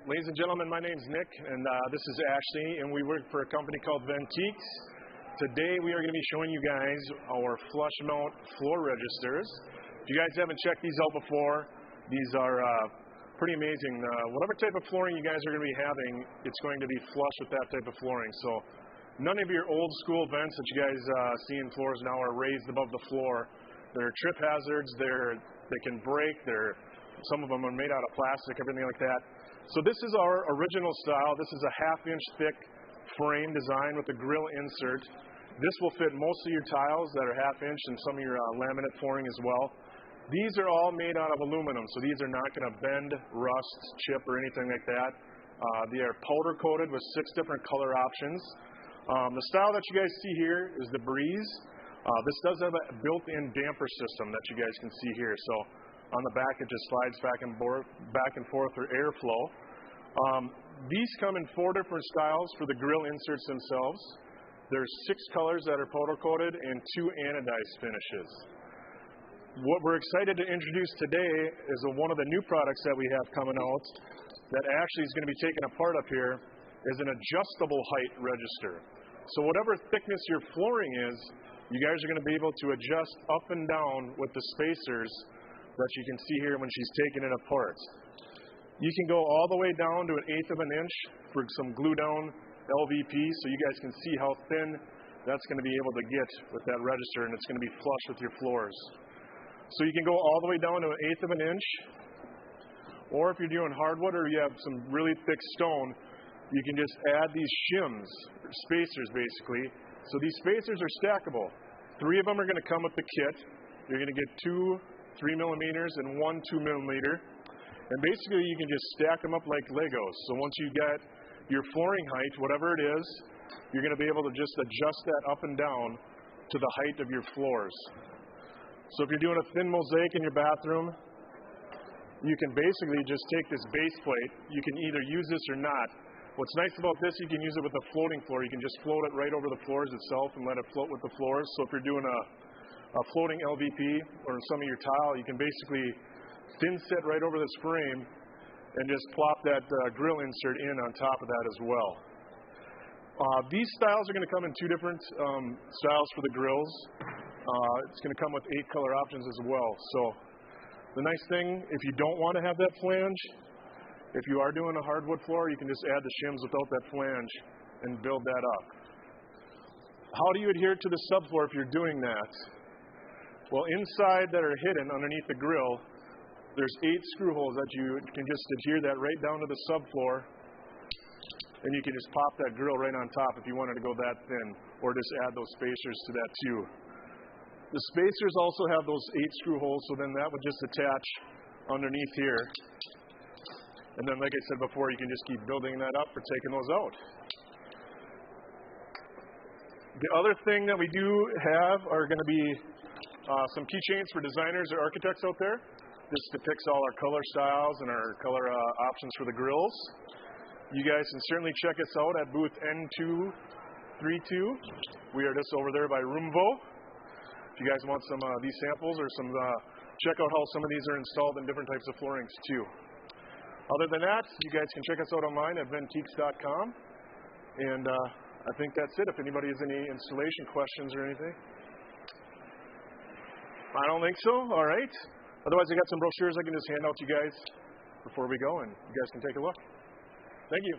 Ladies and gentlemen, my name's Nick, and this is Ashley, and we work for a company called Ventique. Today we are going to be showing you guys our flush mount floor registers. If you guys haven't checked these out before, these are pretty amazing. Whatever type of flooring you guys are going to be having, it's going to be flush with that type of flooring. So none of your old school vents that you guys see in floors now are raised above the floor. They're trip hazards, they can break, some of them are made out of plastic, everything like that. So this is our original style. This is a half-inch thick frame design with a grill insert. This will fit most of your tiles that are half-inch and some of your laminate flooring as well. These are all made out of aluminum, so these are not going to bend, rust, chip, or anything like that. They are powder-coated with 6 different color options. The style that you guys see here is the Breeze. This does have a built-in damper system that you guys can see here. So on the back, it just slides back and forth for airflow. These come in 4 different styles for the grill inserts themselves. There's 6 colors that are powder-coated and 2 anodized finishes. What we're excited to introduce today is one of the new products that we have coming out that actually is going to be taken apart up here is an adjustable height register. So whatever thickness your flooring is, you guys are going to be able to adjust up and down with the spacers that you can see here when she's taking it apart. You can go all the way down to 1/8 of an inch for some glue down LVP, so you guys can see how thin that's going to be able to get with that register, and it's going to be flush with your floors. So you can go all the way down to 1/8 of an inch, or if you're doing hardwood or you have some really thick stone, you can just add these shims, or spacers basically. So these spacers are stackable. 3 of them are going to come with the kit. You're going to get 2 3 millimeters and 1 2 millimeter. And basically you can just stack them up like Legos. So once you get your flooring height, whatever it is, you're going to be able to just adjust that up and down to the height of your floors. So if you're doing a thin mosaic in your bathroom, you can basically just take this base plate. You can either use this or not. What's nice about this, you can use it with a floating floor. You can just float it right over the floors itself and let it float with the floors. So if you're doing a floating LVP or some of your tile, you can basically thin set right over this frame and just plop that grill insert in on top of that as well. These styles are going to come in 2 different styles for the grills. It's going to come with 8 color options as well. So the nice thing, if you don't want to have that flange, if you are doing a hardwood floor, you can just add the shims without that flange and build that up. How do you adhere to the subfloor if you're doing that? Well, inside that are hidden underneath the grill, there's 8 screw holes that you can just adhere that right down to the subfloor, and you can just pop that grill right on top if you wanted to go that thin, or just add those spacers to that too. The spacers also have those 8 screw holes, so then that would just attach underneath here. And then, like I said before, you can just keep building that up or taking those out. The other thing that we do have are going to be some keychains for designers or architects out there. This depicts all our color styles and our color options for the grills. You guys can certainly check us out at booth N232. We are just over there by Roomvo. If you guys want some of these samples or some, check out how some of these are installed in different types of floorings too. Other than that, you guys can check us out online at Ventiques.com. And I think that's it. If anybody has any installation questions or anything. I don't think so. All right. Otherwise, I got some brochures I can just hand out to you guys before we go, and you guys can take a look. Thank you.